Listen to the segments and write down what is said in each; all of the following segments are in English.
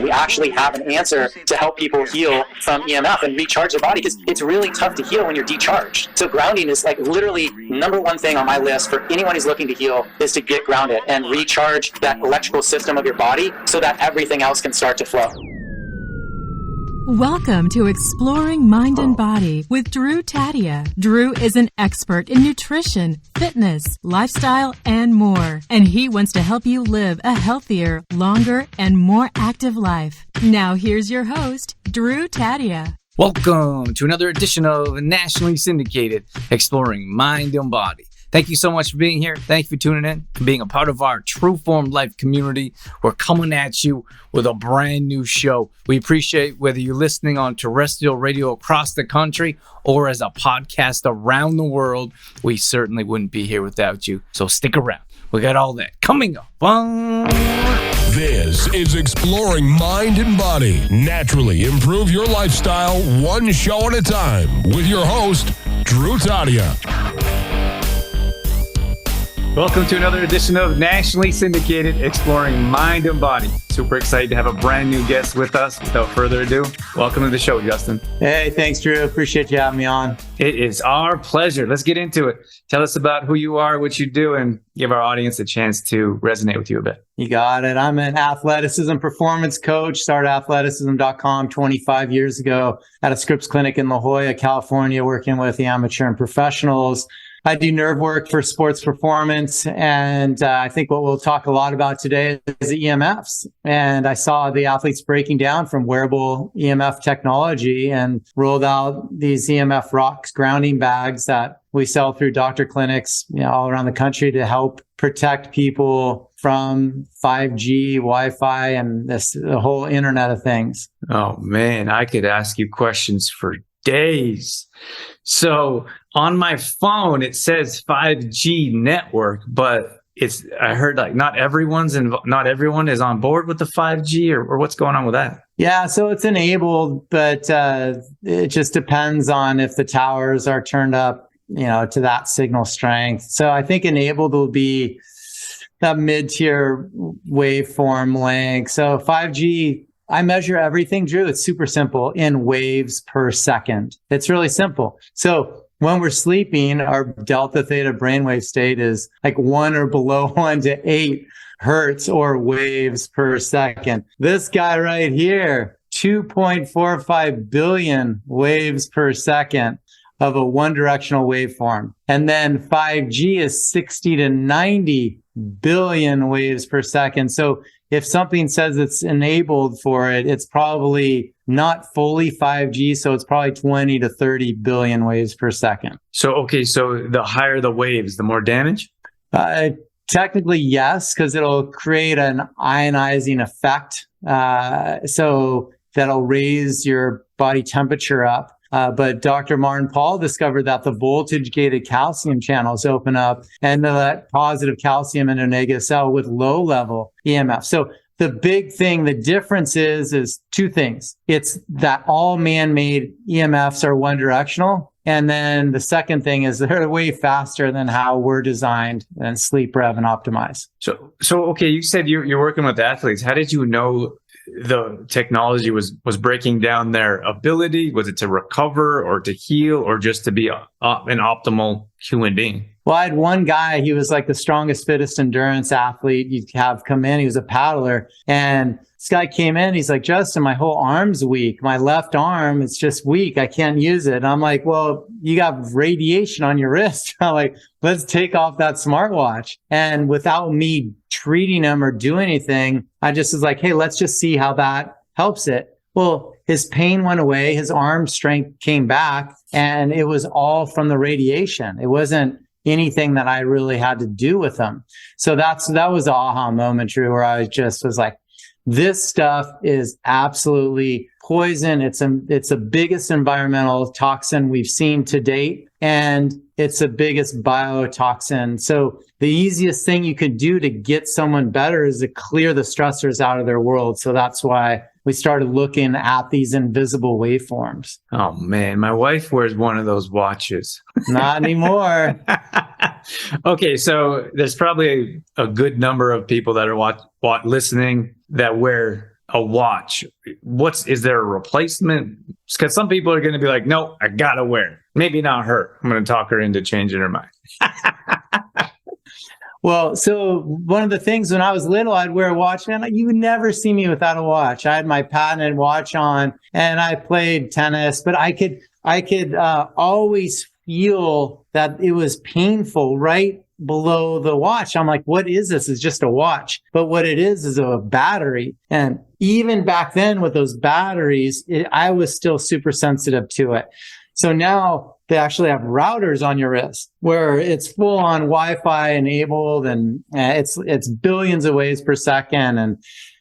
We actually have an answer to help people heal from EMF and recharge their body, because it's really tough to heal when you're decharged. So grounding is like literally number one thing on my list for anyone who's looking to heal, is to get grounded and recharge that electrical system of your body so that everything else can start to flow. Welcome to Exploring Mind and Body with Drew Tadia. Drew is an expert in nutrition, fitness, lifestyle, and more. And he wants to help you live a healthier, longer, and more active life. Now here's your host, Drew Tadia. Welcome to another edition of Nationally Syndicated Exploring Mind and Body. Thank you so much for being here. Thank you for tuning in and being a part of our True Form Life community. We're coming at you with a brand new show. We appreciate whether you're listening on terrestrial radio across the country or as a podcast around the world. We certainly wouldn't be here without you. So stick around. We got all that coming up. This is Exploring Mind and Body. Naturally improve your lifestyle one show at a time with your host, Drew Tadia. Welcome to another edition of Nationally Syndicated Exploring Mind and Body. Super excited to have a brand new guest with us. Without further ado, welcome to the show, Justin. Hey, thanks, Drew. Appreciate you having me on. It is our pleasure. Let's get into it. Tell us about who you are, what you do, and give our audience a chance to resonate with you a bit. You got it. I'm an athleticism performance coach. Started athleticism.com 25 years ago at a Scripps clinic in La Jolla, California, working with the amateur and professionals. I do nerve work for sports performance, and I think what we'll talk a lot about today is the EMFs. And I saw the athletes breaking down from wearable EMF technology and rolled out these EMF rocks grounding bags that we sell through doctor clinics, all around the country to help protect people from 5G, Wi-Fi, and the whole Internet of Things. Oh man, I could ask you questions for days. So on my phone, it says 5G network, but I heard like not everyone is on board with the 5G or what's going on with that? Yeah, so it's enabled, but it just depends on if the towers are turned up, to that signal strength. So I think enabled will be that mid-tier waveform length. So 5G, I measure everything, Drew. It's super simple in waves per second. It's really simple. So when we're sleeping, our delta theta brainwave state is like 1 or below 1 to 8 hertz or waves per second. This guy right here, 2.45 billion waves per second of a one directional waveform. And then 5G is 60 to 90 billion waves per second. So if something says it's enabled for it, it's probably not fully 5G, so it's probably 20 to 30 billion waves per second. So the higher the waves, the more damage? Technically, yes, because it'll create an ionizing effect. So that'll raise your body temperature up. But Dr. Martin Pall discovered that the voltage-gated calcium channels open up and let positive calcium into a negative cell with low-level EMF. So the big thing, the difference is two things. It's that all man-made EMFs are one-directional. And then the second thing is they're way faster than how we're designed and sleep, rev, and optimize. So okay, you said you're working with athletes. How did you know the technology was breaking down their ability? Was it to recover or to heal or just to be an optimal human being? Well, I had one guy, he was like the strongest, fittest endurance athlete you'd have come in. He was a paddler. And this guy came in, he's like, Justin, my whole arm's weak. My left arm, it's just weak. I can't use it. And I'm like, well, you got radiation on your wrist. I'm like, let's take off that smartwatch. And without me treating him or doing anything, I just was like, hey, let's just see how that helps it. Well, his pain went away. His arm strength came back, and it was all from the radiation. It wasn't anything that I really had to do with him. So that was the aha moment, Drew, where I just was like, this stuff is absolutely poison. It's the biggest environmental toxin we've seen to date, and it's the biggest biotoxin. So the easiest thing you could do to get someone better is to clear the stressors out of their world. So that's why we started looking at these invisible waveforms. Oh man, my wife wears one of those watches. Not anymore. Okay, so there's probably a good number of people that are listening that wear a watch, is there a replacement? Because some people are going to be like, no, I got to wear it. Maybe not her. I'm going to talk her into changing her mind. Well, so one of the things when I was little, I'd wear a watch, and you would never see me without a watch. I had my patented watch on, and I played tennis, but I could always feel that it was painful right below the watch. I'm like, what is this? It's just a watch. But what it is a battery. And even back then with those batteries, I was still super sensitive to it. So now they actually have routers on your wrist where it's full on Wi-Fi enabled, and it's billions of waves per second, and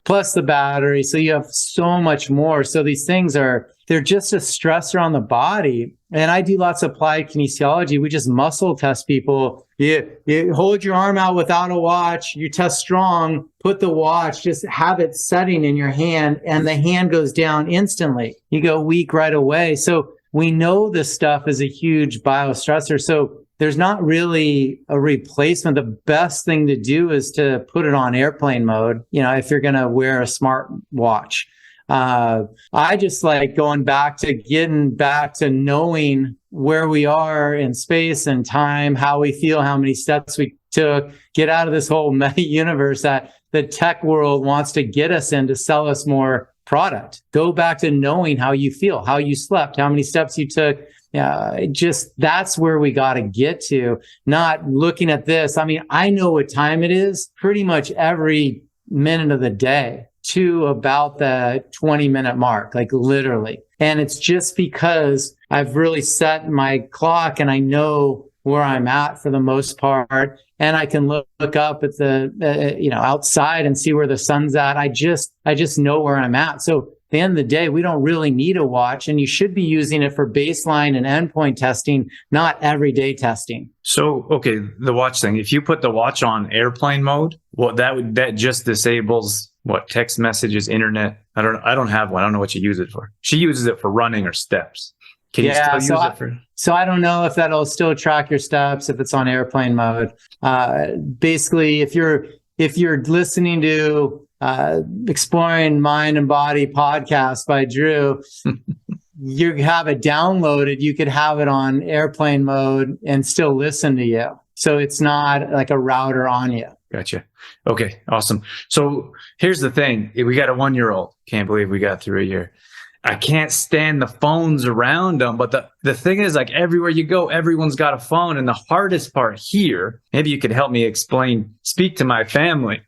plus the battery. So you have so much more. So these things they're just a stressor on the body. And I do lots of applied kinesiology. We just muscle test people. You hold your arm out without a watch. You test strong, put the watch, just have it setting in your hand, and the hand goes down instantly. You go weak right away. So we know this stuff is a huge biostressor. So there's not really a replacement. The best thing to do is to put it on airplane mode, if you're going to wear a smart watch. I just like getting back to knowing where we are in space and time, how we feel, how many steps we took, get out of this whole meta universe that the tech world wants to get us in to sell us more product. Go back to knowing how you feel, how you slept, how many steps you took. That's where we got to get to, not looking at this. I mean, I know what time it is pretty much every minute of the day to about the 20-minute mark, like literally. And it's just because I've really set my clock and I know where I'm at for the most part. And I can look up at the, outside and see where the sun's at. I just know where I'm at. So at the end of the day, we don't really need a watch, and you should be using it for baseline and endpoint testing, not everyday testing. So, okay, the watch thing, if you put the watch on airplane mode, well, that just disables text messages, internet. I don't have one. I don't know what you use it for. She uses it for running or steps. Can you still use it for? So I don't know if that'll still track your steps if it's on airplane mode. Basically, if you're listening to Exploring Mind and Body podcast by Drew, you have it downloaded. You could have it on airplane mode and still listen to you. So it's not like a router on you. Gotcha. Okay, awesome. So here's the thing. We got a 1-year-old. Can't believe we got through a year. I can't stand the phones around them. But the thing is, like, everywhere you go, everyone's got a phone. And the hardest part here, maybe you could help me speak to my family.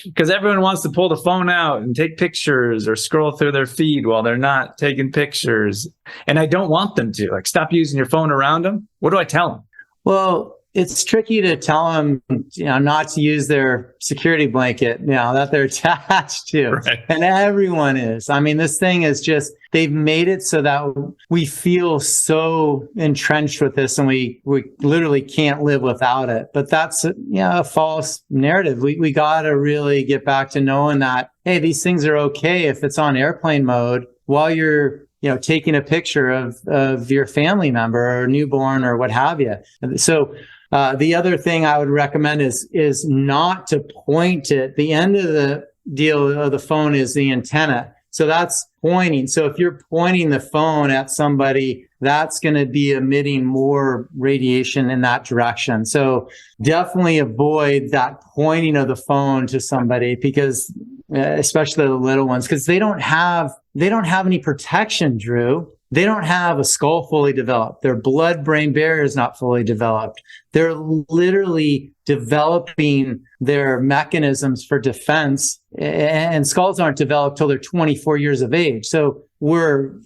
Because everyone wants to pull the phone out and take pictures or scroll through their feed while they're not taking pictures. And I don't want them to. Like, stop using your phone around them. What do I tell them? Well, it's tricky to tell them, not to use their security blanket, that they're attached to. Right. And everyone is. I mean, this thing is just, they've made it so that we feel so entrenched with this and we literally can't live without it. But that's, a false narrative. We got to really get back to knowing that, hey, these things are okay if it's on airplane mode while you're taking a picture of your family member or newborn or what have you. So the other thing I would recommend is not to point it. The end of the deal of the phone is the antenna. So that's pointing. So if you're pointing the phone at somebody, that's going to be emitting more radiation in that direction. So definitely avoid that pointing of the phone to somebody, because especially the little ones, because they don't have any protection, Drew. They don't have a skull fully developed. Their blood-brain barrier is not fully developed. They're literally developing their mechanisms for defense, and skulls aren't developed till they're 24 years of age. So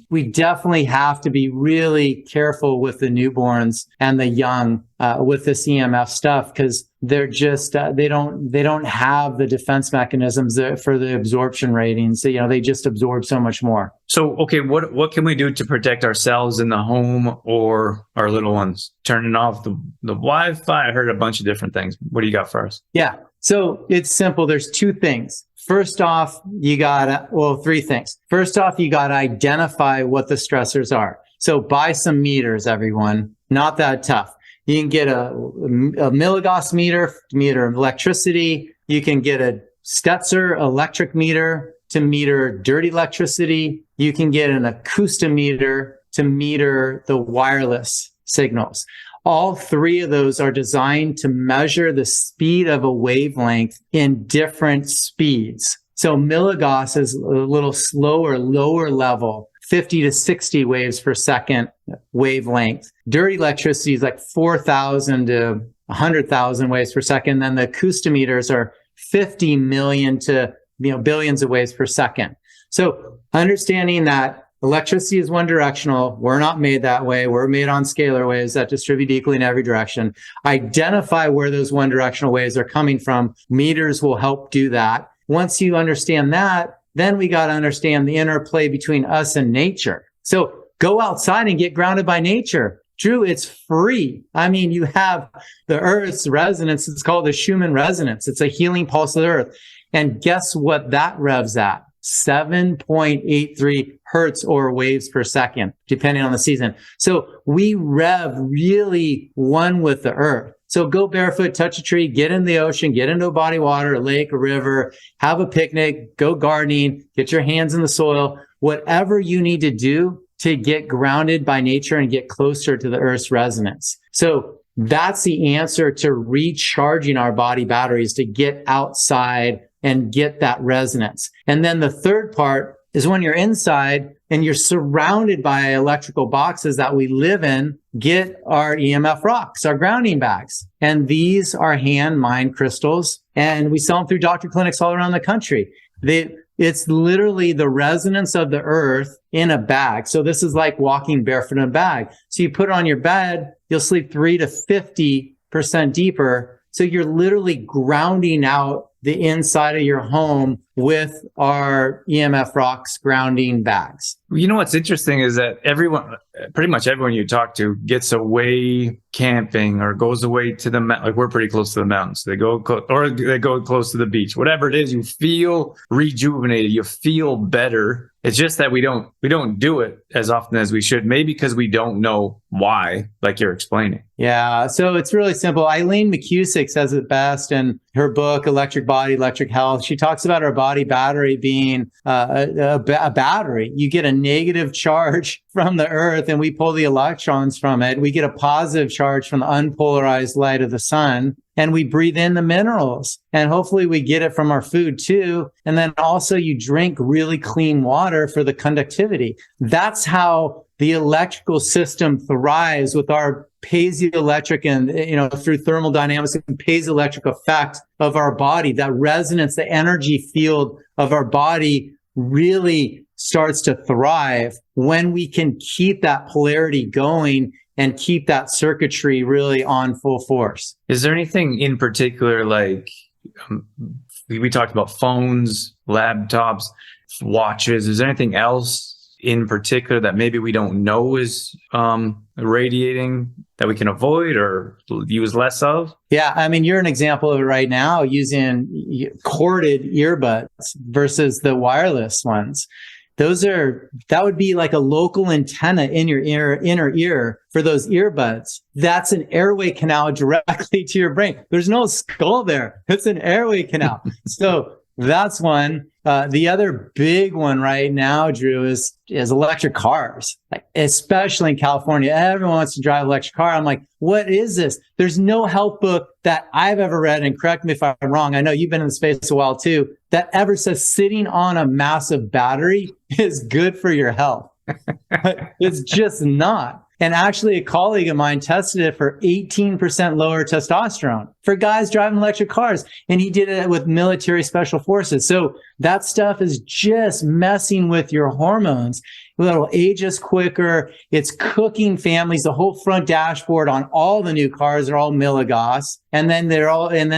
we definitely have to be really careful with the newborns and the young with this EMF stuff, because they're just they don't have the defense mechanisms for the absorption ratings. So, they just absorb so much more. So, okay, what can we do to protect ourselves in the home or our little ones? Turning off the Wi-Fi? I heard a bunch of different things. What do you got for us? Yeah. So it's simple. There's two things. First off, three things. First off, you got to identify what the stressors are. So buy some meters, everyone. Not that tough. You can get a milligauss meter of electricity. You can get a Stetzer electric meter to meter dirty electricity. You can get an acoustometer to meter the wireless signals. All three of those are designed to measure the speed of a wavelength in different speeds. So milligauss is a little slower, lower level, 50 to 60 waves per second wavelength. Dirty electricity is like 4,000 to 100,000 waves per second. Then the acoustometers are 50 million to billions of waves per second. So understanding that electricity is one directional, we're not made that way. We're made on scalar waves that distribute equally in every direction. Identify where those one directional waves are coming from. Meters will help do that. Once you understand that, then we got to understand the interplay between us and nature. So go outside and get grounded by nature. Drew, it's free. I mean, you have the Earth's resonance. It's called the Schumann resonance. It's a healing pulse of the Earth. And guess what that revs at? 7.83 hertz or waves per second, depending on the season. So we rev really one with the Earth. So go barefoot, touch a tree, get in the ocean, get into a body of water, a lake, a river, have a picnic, go gardening, get your hands in the soil, whatever you need to do to get grounded by nature and get closer to the Earth's resonance. So that's the answer to recharging our body batteries, to get outside and get that resonance. And then the third part is when you're inside and you're surrounded by electrical boxes that we live in, get our EMF rocks, our grounding bags. And these are hand mined crystals. And we sell them through doctor clinics all around the country. It's literally the resonance of the Earth in a bag. So this is like walking barefoot in a bag. So you put it on your bed, you'll sleep 3 to 50% deeper. So you're literally grounding out the inside of your home with our EMF rocks grounding bags. You know what's interesting is that pretty much everyone you talk to gets away camping or goes away to the like we're pretty close to the mountains. They go close to the beach. Whatever it is, you feel rejuvenated. You feel better. It's just that we don't do it as often as we should. Maybe because we don't know why, like you're explaining. Yeah, so it's really simple. Eileen McCusick says it best in her book, Electric Body, Electric Health. She talks about our body battery being a battery. You get a negative charge from the Earth and we pull the electrons from it. We get a positive charge from the unpolarized light of the sun. And we breathe in the minerals, and hopefully we get it from our food too. And then also you drink really clean water for the conductivity. That's how the electrical system thrives with our piezoelectric and, through thermodynamics and piezoelectric effect of our body. That resonance, the energy field of our body really starts to thrive when we can keep that polarity going and keep that circuitry really on full force. Is there anything in particular, like we talked about phones, laptops, watches? Is there anything else in particular that maybe we don't know is radiating that we can avoid or use less of? Yeah, I mean, you're an example of it right now using corded earbuds versus the wireless ones. That would be like a local antenna in your inner ear for those earbuds. That's an airway canal directly to your brain. There's no skull there. It's an airway canal. So that's one. The other big one right now, Drew, is electric cars. Like, especially in California, everyone wants to drive an electric car. I'm like, what is this? There's no health book that I've ever read, and correct me if I'm wrong, I know you've been in the space a while too, that ever says sitting on a massive battery is good for your health. It's just not. And actually, a colleague of mine tested it for 18% lower testosterone for guys driving electric cars. And he did it with military special forces. So that stuff is just messing with your hormones. It'll age us quicker. It's cooking families. The whole front dashboard on all the new cars are all milligauss. And then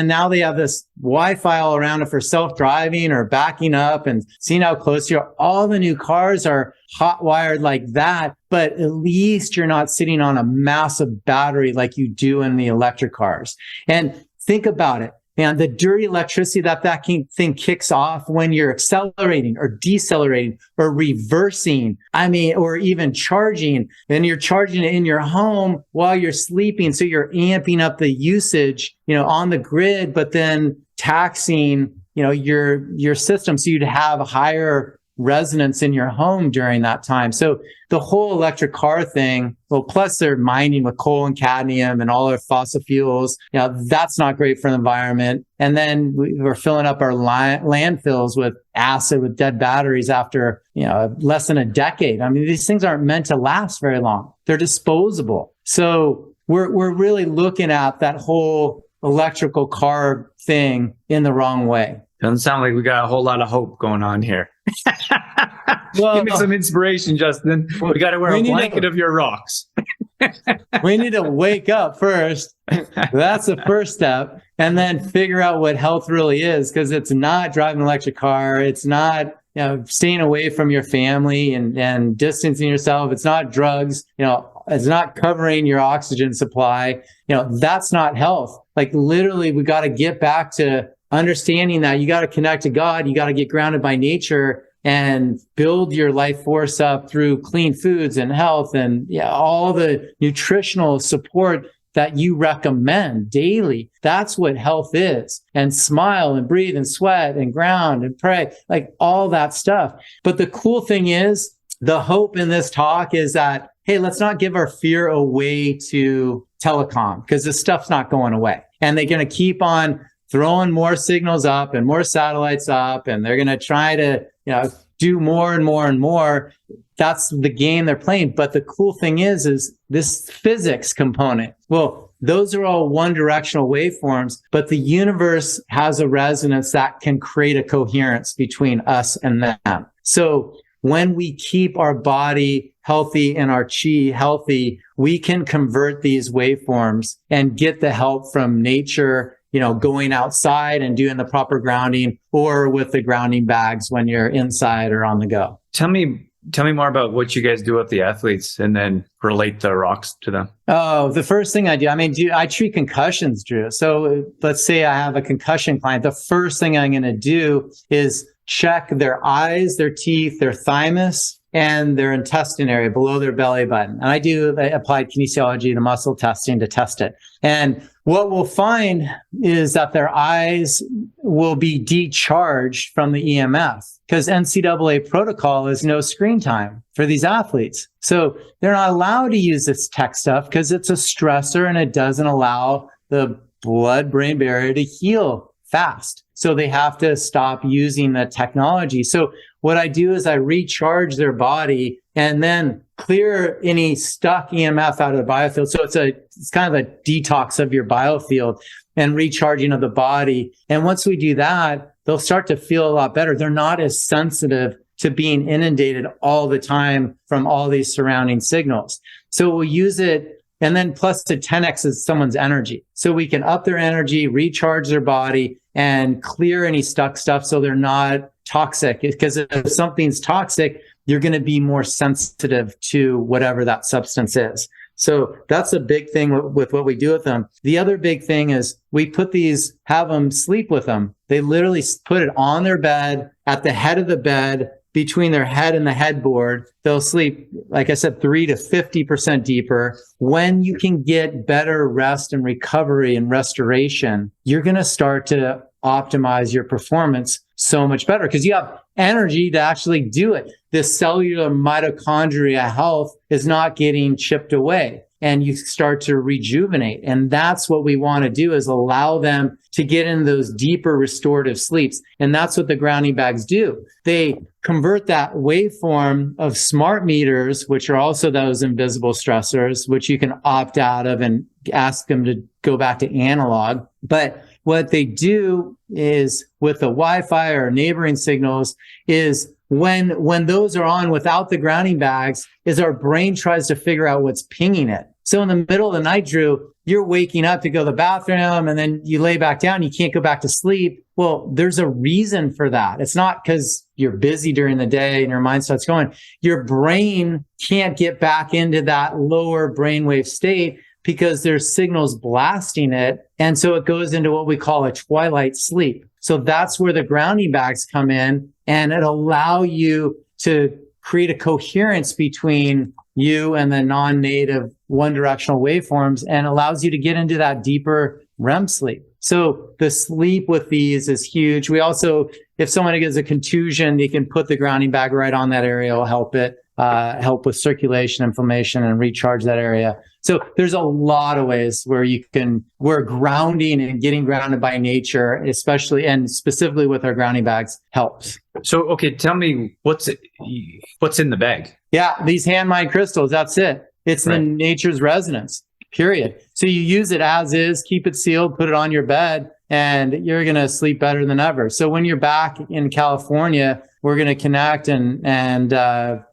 now they have this Wi-Fi all around it for self-driving or backing up and seeing how close you are. All the new cars are hot wired like that, but at least you're not sitting on a massive battery like you do in the electric cars. And think about it. And the dirty electricity that thing kicks off when you're accelerating or decelerating or reversing, or even charging, and you're charging it in your home while you're sleeping. So you're amping up the usage, on the grid, but then taxing your system, so you'd have a higher resonance in your home during that time. So the whole electric car thing, well, plus they're mining with coal and cadmium and all our fossil fuels, that's not great for the environment. And then we're filling up our landfills with acid, with dead batteries after, less than a decade. I mean, these things aren't meant to last very long. They're disposable. So we're really looking at that whole electrical car thing in the wrong way. Doesn't sound like we got a whole lot of hope going on here. Well, give me some inspiration, Justin. We got to wear a blanket of your rocks. We need to wake up first. That's the first step. And then figure out what health really is, because it's not driving an electric car. It's not staying away from your family and distancing yourself. It's not drugs. It's not covering your oxygen supply. That's not health. Like literally, we got to get back to understanding that you got to connect to God. You got to get grounded by nature and build your life force up through clean foods and health and all the nutritional support that you recommend daily. That's what health is. And smile and breathe and sweat and ground and pray, like all that stuff. But the cool thing is, the hope in this talk is that, hey, let's not give our fear away to telecom, because this stuff's not going away. And they're going to keep on throwing more signals up and more satellites up, and they're going to try to do more and more and more. That's the game they're playing. But the cool thing is this physics component. Well, those are all one directional waveforms, but the universe has a resonance that can create a coherence between us and them. So when we keep our body healthy and our chi healthy, we can convert these waveforms and get the help from nature, going outside and doing the proper grounding, or with the grounding bags when you're inside or on the go. Tell me more about what you guys do with the athletes, and then relate the rocks to them. Oh, the first thing I do, I treat concussions, Drew. So let's say I have a concussion client. The first thing I'm going to do is check their eyes, their teeth, their thymus, and their intestine area below their belly button. And I do applied kinesiology, the muscle testing to test it. And what we'll find is that their eyes will be decharged from the EMF, because NCAA protocol is no screen time for these athletes. So they're not allowed to use this tech stuff because it's a stressor and it doesn't allow the blood-brain barrier to heal fast. So they have to stop using the technology. So what I do is I recharge their body and then clear any stuck EMF out of the biofield. So it's kind of a detox of your biofield and recharging of the body. And once we do that, they'll start to feel a lot better. They're not as sensitive to being inundated all the time from all these surrounding signals. So we'll use it. And then plus the 10x is someone's energy. So we can up their energy, recharge their body, and clear any stuck stuff so they're not toxic. Because if something's toxic, you're going to be more sensitive to whatever that substance is. So that's a big thing with what we do with them. The other big thing is we have them sleep with them. They literally put it on their bed, at the head of the bed, between their head and the headboard. They'll sleep, like I said, 3 to 50% deeper. When you can get better rest and recovery and restoration, you're going to start to optimize your performance so much better because you have energy to actually do it. This cellular mitochondria health is not getting chipped away, and you start to rejuvenate. And that's what we want to do, is allow them to get in those deeper restorative sleeps. And that's what the grounding bags do. They convert that waveform of smart meters, which are also those invisible stressors, which you can opt out of and ask them to go back to analog. But what they do is with the Wi-Fi or neighboring signals is when those are on without the grounding bags, is our brain tries to figure out what's pinging it. So in the middle of the night, Drew, you're waking up to go to the bathroom and then you lay back down, you can't go back to sleep. Well, there's a reason for that. It's not because you're busy during the day and your mind starts going. Your brain can't get back into that lower brainwave state because there's signals blasting it. And so it goes into what we call a twilight sleep. So that's where the grounding bags come in, and it allow you to create a coherence between you and the non-native one-directional waveforms, and allows you to get into that deeper REM sleep. So the sleep with these is huge. We also, if someone gets a contusion, you can put the grounding bag right on that area. It'll help it, help with circulation, inflammation, and recharge that area. So there's a lot of ways where grounding and getting grounded by nature, especially and specifically with our grounding bags, helps. So, okay, tell me what's in the bag? Yeah, these hand-mind crystals, that's it. It's Right. in nature's resonance, period. So you use it as is, keep it sealed, put it on your bed, and you're going to sleep better than ever. So when you're back in California, we're going to connect and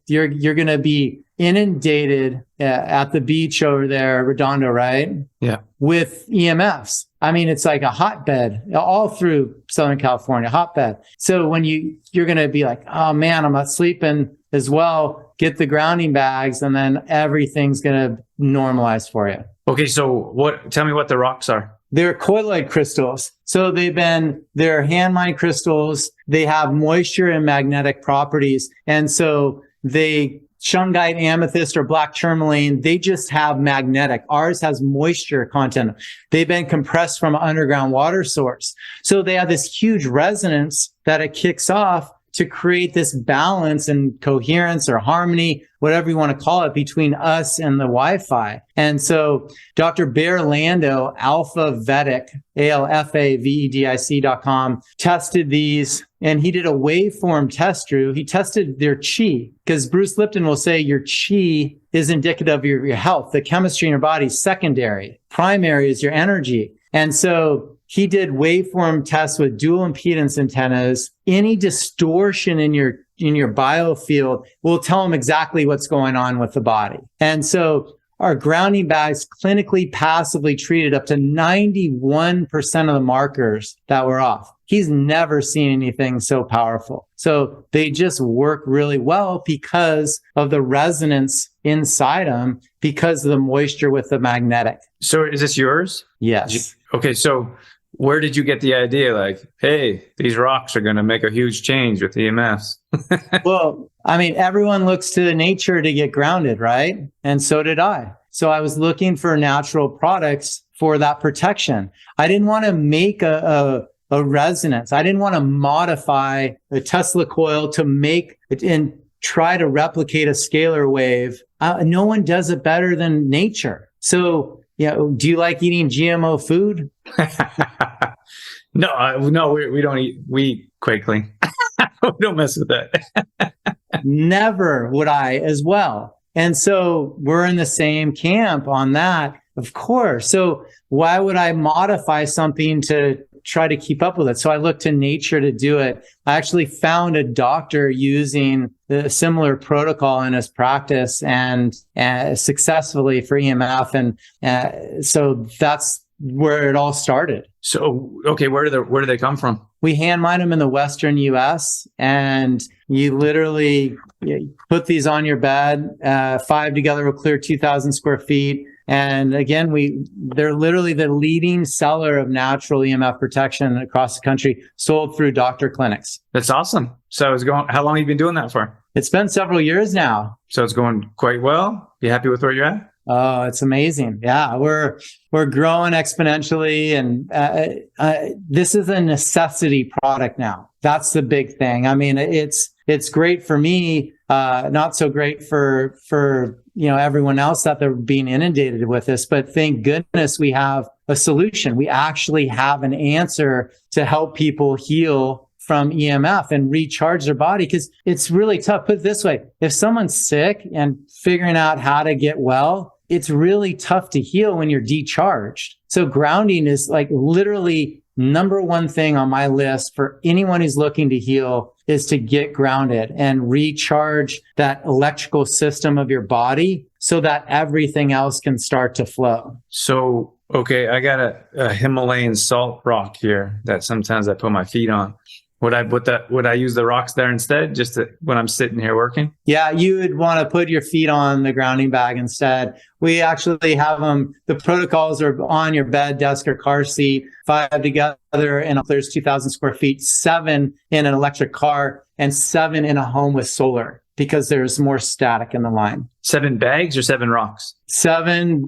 you're going to be inundated at the beach over there, Redondo, right? Yeah. With EMFs. I mean, it's like a hotbed all through Southern California, hotbed. So when you're going to be like, oh man, I'm not sleeping as well, get the grounding bags and then everything's going to normalize for you. Okay. So tell me what the rocks are. They're colloid crystals. So they're hand-mined crystals. They have moisture and magnetic properties. And so shungite, amethyst, or black tourmaline, they just have magnetic. Ours has moisture content. They've been compressed from an underground water source. So they have this huge resonance that it kicks off to create this balance and coherence or harmony, whatever you want to call it, between us and the Wi-Fi. And so Dr. Bear Lando, Alpha Vedic, ALFAVEDIC.com, tested these, and he did a waveform test, Drew. He tested their chi, because Bruce Lipton will say your chi is indicative of your health. The chemistry in your body is secondary. Primary is your energy. And so he did waveform tests with dual impedance antennas. Any distortion in your biofield will tell him exactly what's going on with the body. And so our grounding bags clinically passively treated up to 91% of the markers that were off. He's never seen anything so powerful. So they just work really well because of the resonance inside them, because of the moisture with the magnetic. So is this yours? Yes. Okay. So where did you get the idea? Like, hey, these rocks are going to make a huge change with EMFs. Well, I mean, everyone looks to nature to get grounded, right? And so did I. So I was looking for natural products for that protection. I didn't want to make a resonance. I didn't want to modify a Tesla coil to make it and try to replicate a scalar wave. No one does it better than nature. So, do you like eating GMO food? No, we don't eat. We eat Quakeling. We don't mess with that. Never would I as well. And so we're in the same camp on that, of course. So why would I modify something to try to keep up with it? So I looked to nature to do it. I actually found a doctor using a similar protocol in his practice and successfully for EMF. And so that's where it all started. So, okay, where do they come from? We hand mine them in the Western US, and you literally put these on your bed. 5 together will clear 2,000 square feet. And again, they're literally the leading seller of natural EMF protection across the country, sold through doctor clinics. That's awesome. So how long have you been doing that for? It's been several years now. So it's going quite well. You happy with where you're at? Oh, it's amazing. Yeah, we're growing exponentially, and this is a necessity product now. That's the big thing. I mean, it's great for me, not so great for everyone else that they're being inundated with this. But thank goodness we have a solution. We actually have an answer to help people heal from EMF and recharge their body, because it's really tough. Put it this way: if someone's sick and figuring out how to get well, it's really tough to heal when you're decharged. So grounding is like literally number one thing on my list for anyone who's looking to heal, is to get grounded and recharge that electrical system of your body so that everything else can start to flow. So, okay, I got a Himalayan salt rock here that sometimes I put my feet on. Would I use the rocks there instead, when I'm sitting here working? Yeah, you would want to put your feet on the grounding bag instead. We actually have them. The protocols are on your bed, desk, or car seat. 5 together, and there's 2,000 square feet. 7 in an electric car, and 7 in a home with solar, because there's more static in the line. 7 bags or 7 rocks? 7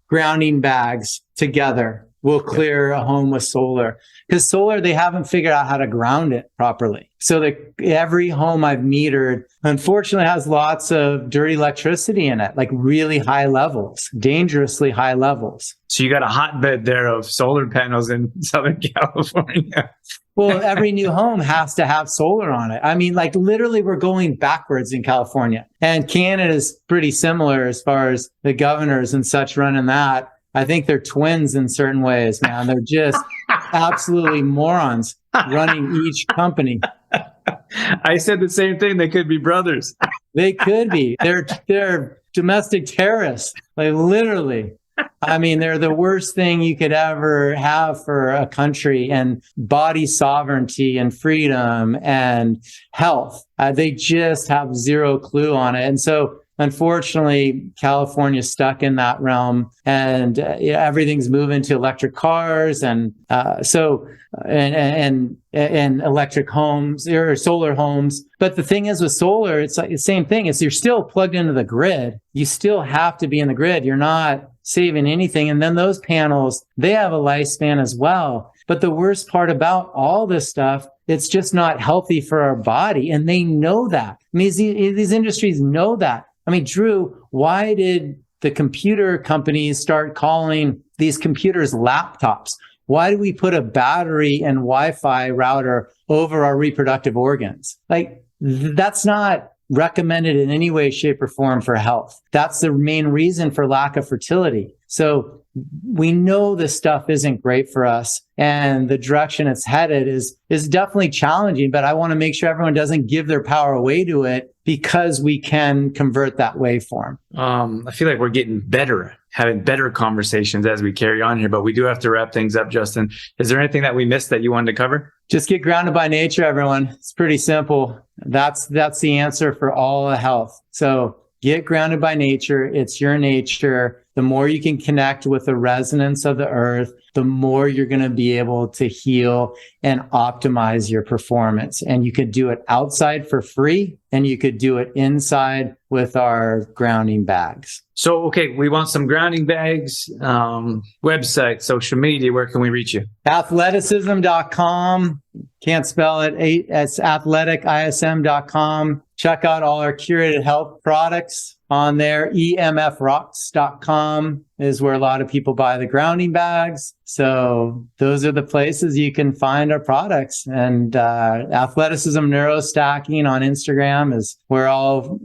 grounding bags together will clear a home with solar. Because solar, they haven't figured out how to ground it properly. So every home I've metered, unfortunately, has lots of dirty electricity in it, like really high levels, dangerously high levels. So you got a hotbed there of solar panels in Southern California. Well, every new home has to have solar on it. I mean, like literally we're going backwards in California. And Canada is pretty similar as far as the governors and such running that. I think they're twins in certain ways, man. They're just absolutely morons running each company. I said the same thing. They could be brothers. They could be. They're domestic terrorists, like literally. I mean, they're the worst thing you could ever have for a country, and body sovereignty and freedom and health. They just have zero clue on it. And so, unfortunately, California's stuck in that realm, and everything's moving to electric cars and electric homes or solar homes. But the thing is with solar, it's like the same thing. You're still plugged into the grid. You still have to be in the grid. You're not saving anything. And then those panels, they have a lifespan as well. But the worst part about all this stuff, it's just not healthy for our body. And they know that. I mean, these industries know that. I mean, Drew, why did the computer companies start calling these computers laptops? Why do we put a battery and Wi-Fi router over our reproductive organs? Like, that's not recommended in any way, shape, or form for health. That's the main reason for lack of fertility. So we know this stuff isn't great for us, and the direction it's headed is definitely challenging, but I want to make sure everyone doesn't give their power away to it because we can convert that waveform. I feel like we're getting better, having better conversations as we carry on here, but we do have to wrap things up, Justin. Is there anything that we missed that you wanted to cover? Just get grounded by nature, everyone. It's pretty simple. That's the answer for all the health. So get grounded by nature. It's your nature. The more you can connect with the resonance of the earth, the more you're going to be able to heal and optimize your performance. And you could do it outside for free, and you could do it inside with our grounding bags. So, okay, we want some grounding bags, website, social media. Where can we reach you? Athleticism.com. Can't spell it. It's athleticism.com. Check out all our curated health products on there. EMFrocks.com is where a lot of people buy the grounding bags. So those are the places you can find our products. And Athleticism Neurostacking on Instagram is where I'll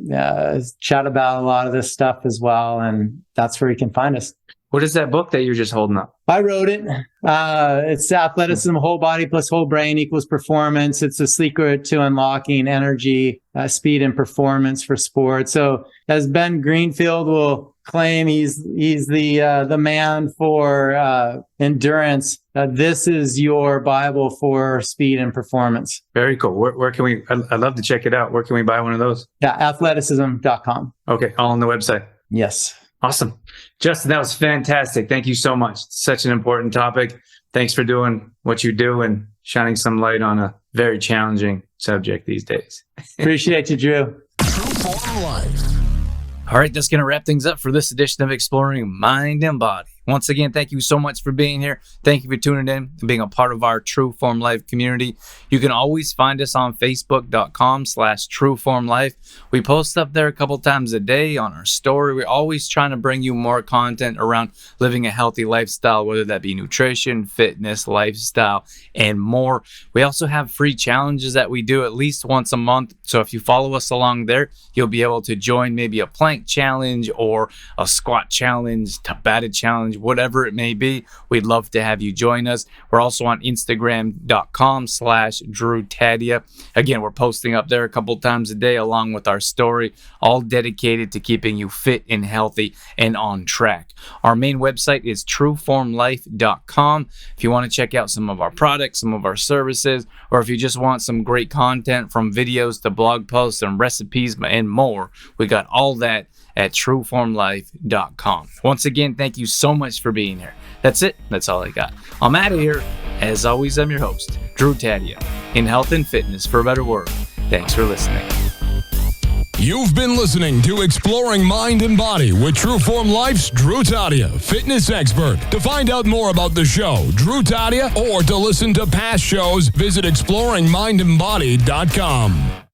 chat about a lot of this stuff as well. And that's where you can find us. What is that book that you're just holding up? I wrote it. It's Athleticism, Whole Body plus Whole Brain equals Performance. It's a secret to unlocking energy, speed, and performance for sports. So as Ben Greenfield will claim, he's the man for endurance. This is your Bible for speed and performance. Very cool. Where can we, I'd love to check it out. Where can we buy one of those? Yeah, athleticism.com. Okay, all on the website. Yes. Awesome. Justin, that was fantastic. Thank you so much. It's such an important topic. Thanks for doing what you do and shining some light on a very challenging subject these days. Appreciate you, Drew. True Form Life. All right, that's going to wrap things up for this edition of Exploring Mind and Body. Once again, thank you so much for being here. Thank you for tuning in and being a part of our True Form Life community. You can always find us on Facebook.com/TrueFormLife. We post up there a couple times a day on our story. We're always trying to bring you more content around living a healthy lifestyle, whether that be nutrition, fitness, lifestyle, and more. We also have free challenges that we do at least once a month. So if you follow us along there, you'll be able to join maybe a plank challenge or a squat challenge, Tabata challenge, whatever it may be. We'd love to have you join us. We're also on Instagram.com/DrewTadia. Again, we're posting up there a couple times a day along with our story, all dedicated to keeping you fit and healthy and on track. Our main website is TrueFormLife.com. If you want to check out some of our products, some of our services, or if you just want some great content from videos to blog posts and recipes and more, we got all that at TrueFormLife.com. Once again, thank you so much for being here. That's it. That's all I got. I'm out of here. As always, I'm your host, Drew Tadia, in health and fitness for a better world. Thanks for listening. You've been listening to Exploring Mind and Body with Trueform Life's Drew Tadia, fitness expert. To find out more about the show, Drew Tadia, or to listen to past shows, visit exploringmindandbody.com.